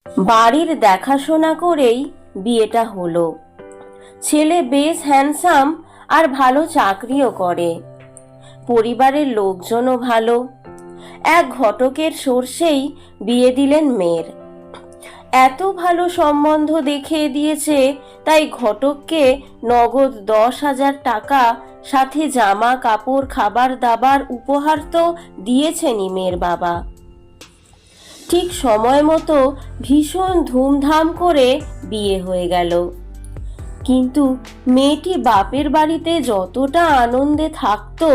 বাড়ির দেখাশোনা করেই বিয়েটা হলো। ছেলে বেশ হ্যান্ডসাম আর ভালো চাকরিও করে, পরিবারের লোকজনও ভালো। এক ঘটকের সোর্সেই বিয়ে দিলেন মেয়ের। এত ভালো সম্বন্ধ দেখিয়ে দিয়েছে, তাই ঘটককে নগদ 10,000 টাকা, সাথে জামা কাপড় খাবার দাবার উপহার তো দিয়েছেনই মেয়ের বাবা। ঠিক সময় মতো ভীষণ ধুমধাম করে বিয়ে হয়ে গেল। কিন্তু মেয়েটি বাপের বাড়িতে যতটা আনন্দে থাকতো,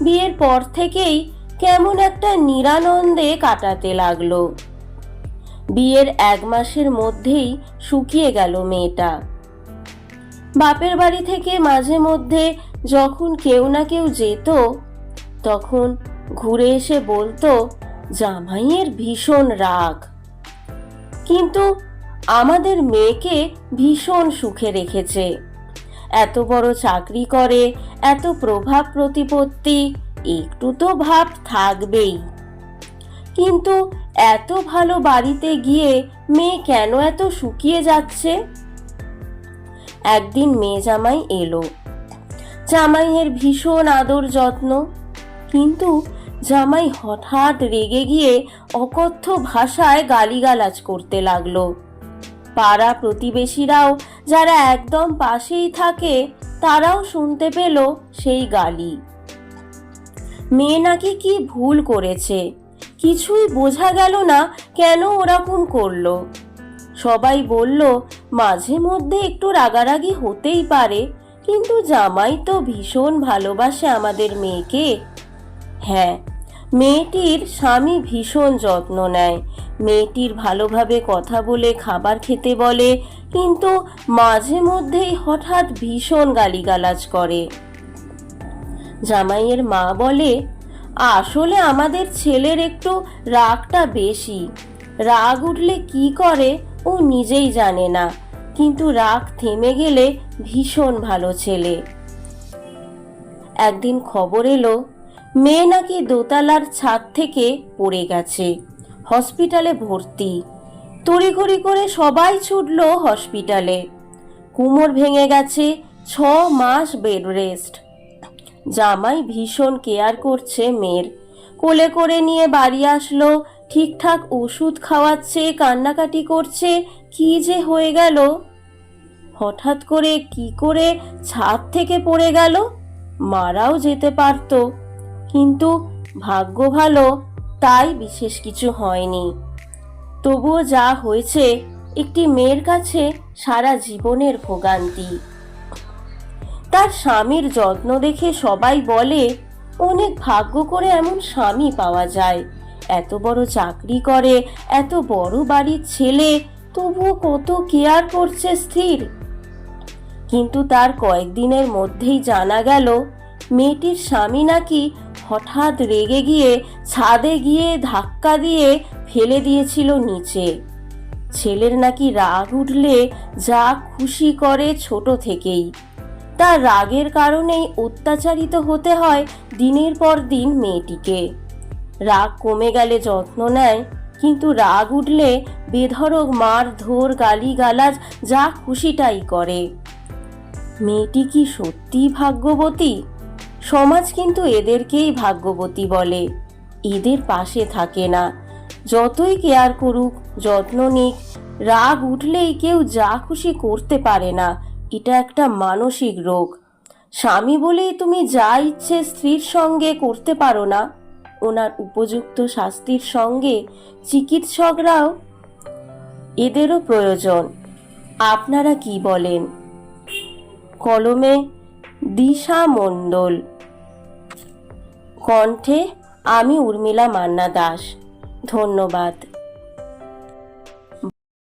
বিয়ের পর থেকেই কেমন একটা নিরানন্দে কাটাতে লাগলো। বিয়ের 1 মাসের মধ্যেই শুকিয়ে গেল মেয়েটা। বাপের বাড়ি থেকে মাঝে মধ্যে যখন কেউ না কেউ যেত, তখন ঘুরে এসে বলতো জামাইয়ের ভীষণ রাগ। কিন্তু আমাদের মেয়েকে ভীষণ সুখে রেখেছে। এত বড় চাকরি করে, এত প্রভাব প্রতিপত্তি, একটু তো ভাব থাকবেই। কিন্তু এত ভালো বাড়িতে গিয়ে মেয়ে কেন এত শুকিয়ে যাচ্ছে? একদিন মেয়ে জামাই এলো। জামাইয়ের ভীষণ আদর যত্ন, কিন্তু জামাই হঠাৎ রেগে গিয়ে অকথ্য ভাষায় গালিগালাজ করতে লাগলো। পাড়া প্রতিবেশীরাও, যারা একদম পাশেই থাকে, তারাও শুনতে পেল সেই গালি। মেয়ে নাকি কি ভুল করেছে, কিছুই বোঝা গেল না কেন ওরকম করলো। সবাই বলল মাঝে মধ্যে একটু রাগারাগি হতেই পারে, কিন্তু জামাই তো ভীষণ ভালোবাসে আমাদের মেয়েকে। হ্যাঁ, মেয়েটির স্বামী ভীষণ যত্ন নেয়, মেয়েটির ভালোভাবে কথা বলে খাবার খেতে বলে, কিন্তু মাঝে মধ্যেই হঠাৎ ভীষণ গালিগালাজ করে। জামাইয়ের মা বলে, আসলে আমাদের ছেলের একটু রাগটা বেশি। রাগ উঠলে কি করে ও নিজেই জানে না, কিন্তু রাগ থেমে গেলে ভীষণ ভালো ছেলে। একদিন খবর এলো মেয়ে নাকি দোতলার ছাদ থেকে পড়ে গেছে, হসপিটালে ভর্তি। তড়িঘড়ি করে সবাই ছুটলো হসপিটালে। কোমর ভেঙে গেছে, 6 মাস বেড রেস্ট। জামাই ভীষণ কেয়ার করছে মেয়ের, কোলে করে নিয়ে বাড়ি আসলো, ঠিকঠাক ওষুধ খাওয়াচ্ছে, কান্নাকাটি করছে। কি যে হয়ে গেল! হঠাৎ করে কি করে ছাদ থেকে পড়ে গেল? মারাও যেতে পারতো, কিন্তু ভাগ্য ভালো, তাই বিশেষ কিছু হয়নি। তবুও যা হয়েছে একটি মেয়ের কাছে সারা জীবনের ভোগান্তি। তার স্বামীর যত্ন দেখে সবাই বলে অনেক ভাগ্য করে এমন স্বামী পাওয়া যায়। এত বড় চাকরি করে, এত বড় বাড়ির ছেলে, তবুও কত কেয়ার করছে স্ত্রীর। কিন্তু তার কয়েকদিনের মধ্যেই জানা গেল মেয়েটির স্বামী নাকি হঠাৎ রেগে গিয়ে ছাদে গিয়ে ধাক্কা দিয়ে ফেলে দিয়েছিল নিচে। ছেলের নাকি রাগ উঠলে যা খুশি করে ছোট থেকেই। তার রাগের কারণেই অত্যাচারিত হতে হয় দিনের পর দিন মেয়েটিকে। রাগ কমে গেলে যত্ন নেয়, কিন্তু রাগ উঠলে বেধড়ক মারধর গালিগালাজ যা খুশিটাই করে। মেয়েটি কি সত্যিই ভাগ্যবতী? সমাজ কিন্তু এদেরকেই ভাগ্যবতী বলে, এদের পাশে থাকে না। যতই কেয়ার করুক, যত্ন নিক, রাগ উঠলেই কেউ যা খুশি করতে পারে না। এটা একটা মানসিক রোগ। স্বামী বলেই তুমি যা ইচ্ছে স্ত্রীর সঙ্গে করতে পারো না। ওনার উপযুক্ত শাস্তির সঙ্গে চিকিৎসকরাও, এদেরও প্রয়োজন। আপনারা কি বলেন? কলমে দিশা মণ্ডল, কণ্ঠে আমি উর্মিলা মান্না দাস। ধন্যবাদ।